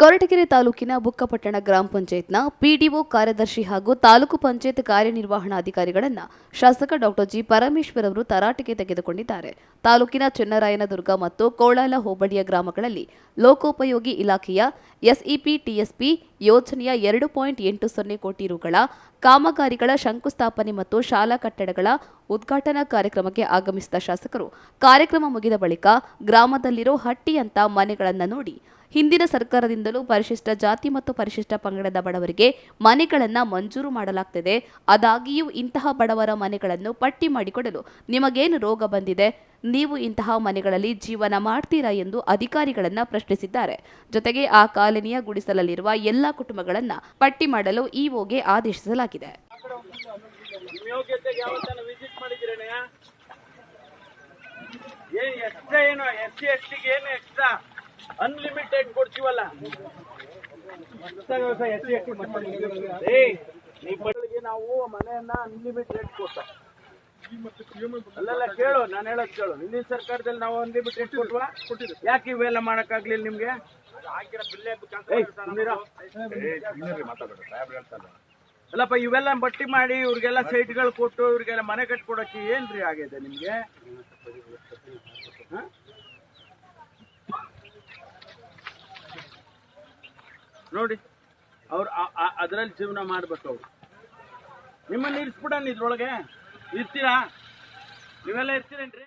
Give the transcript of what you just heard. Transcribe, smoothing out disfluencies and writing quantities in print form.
ಕೊರಟಗೆರೆ ತಾಲೂಕಿನ ಬುಕ್ಕಪಟ್ಟಣ ಗ್ರಾಮ ಪಂಚಾಯತ್ನ ಪಿಡಿಒ ಕಾರ್ಯದರ್ಶಿ ಹಾಗೂ ತಾಲೂಕು ಪಂಚಾಯತ್ ಕಾರ್ಯನಿರ್ವಹಣಾಧಿಕಾರಿಗಳನ್ನು ಶಾಸಕ ಡಾಕ್ಟರ್ ಜಿ ಪರಮೇಶ್ವರ್ ಅವರು ತರಾಟೆಗೆ ತೆಗೆದುಕೊಂಡಿದ್ದಾರೆ. ತಾಲೂಕಿನ ಚೆನ್ನರಾಯನದುರ್ಗ ಮತ್ತು ಕೋಳಾಲ ಹೋಬಳಿಯ ಗ್ರಾಮಗಳಲ್ಲಿ ಲೋಕೋಪಯೋಗಿ ಇಲಾಖೆಯ ಎಸ್ಇಪಿ ಟಿಎಸ್ಪಿ ಯೋಜನೆಯ 2.80 ಕೋಟಿ ರುಗಳ ಕಾಮಗಾರಿಗಳ ಶಂಕುಸ್ಥಾಪನೆ ಮತ್ತು ಶಾಲಾ ಕಟ್ಟಡಗಳ ಉದ್ಘಾಟನಾ ಕಾರ್ಯಕ್ರಮಕ್ಕೆ ಆಗಮಿಸಿದ ಶಾಸಕರು ಕಾರ್ಯಕ್ರಮ ಮುಗಿದ ಬಳಿಕ ಗ್ರಾಮದಲ್ಲಿರೋ ಹಟ್ಟಿಯಂತ ಮನೆಗಳನ್ನು ನೋಡಿ ಹಿಂದಿನ ಸರ್ಕಾರದಿಂದಲೂ ಪರಿಶಿಷ್ಟ ಜಾತಿ ಮತ್ತು ಪರಿಶಿಷ್ಟ ಪಂಗಡದ ಬಡವರಿಗೆ ಮನೆಗಳನ್ನು ಮಂಜೂರು ಮಾಡಲಾಗ್ತಿದೆ. ಆದಾಗಿಯೂ ಇಂತಹ ಬಡವರ ಮನೆಗಳನ್ನು ಪಟ್ಟಿ ಮಾಡಿಕೊಡಲು ನಿಮಗೇನು ರೋಗ ಬಂದಿದೆ? ನೀವು ಇಂತಹ ಮನೆಗಳಲ್ಲಿ ಜೀವನ ಮಾಡ್ತೀರಾ ಎಂದು ಅಧಿಕಾರಿಗಳನ್ನ ಪ್ರಶ್ನಿಸಿದ್ದಾರೆ. ಜೊತೆಗೆ ಆ ಕಾಲನಿಯ ಗುಡಿಸಲಲ್ಲಿರುವ ಎಲ್ಲ ಕುಟುಂಬಗಳನ್ನ ಪಟ್ಟಿ ಮಾಡಲು ಇಒಗೆ ಆದೇಶಿಸಲಾಗಿದೆ. ಅನ್ಲಿಮಿಟೆಡ್ ಕೊಡ್ತೀವಲ್ಲ ನಾವು ಮನೆಯನ್ನ ಅನ್ಲಿಮಿಟೆಡ್ ಕೊಟ್ಟ ಅಲ್ಲೆಲ್ಲ ಕೇಳು, ನಾನು ಹೇಳೋದು ಕೇಳು. ಹಿಂದಿನ ಸರ್ಕಾರದಲ್ಲಿ ನಾವು ಅನ್ಲಿಮಿಟೆಡ್ ಕೊಟ್ವಾ? ಯಾಕೆ ಇವೆಲ್ಲ ಮಾಡಕ್ಕಾಗ್ಲಿಲ್ಲ ನಿಮ್ಗೆ? ಅಲ್ಲಪ್ಪ, ಇವೆಲ್ಲ ಬಟ್ಟಿ ಮಾಡಿ ಇವ್ರಿಗೆಲ್ಲ ಸೈಟ್ಗಳು ಕೊಟ್ಟು ಇವ್ರಿಗೆಲ್ಲ ಮನೆ ಕಟ್ಕೊಡಕ್ಕೆ ಏನ್ರಿ ಆಗಿದೆ ನಿಮ್ಗೆ? ನೋಡಿ, ಅವ್ರು ಅದ್ರಲ್ಲಿ ಜೀವನ ಮಾಡ್ಬೇಕು. ಅವ್ರು ನಿಮ್ಮನ್ನ ಇರಿಸ್ಬಿಡಣ, ಇದ್ರೊಳಗೆ ಇರ್ತೀರಾ? ನೀವೆಲ್ಲ ಇರ್ತೀರೇನ್ರಿ?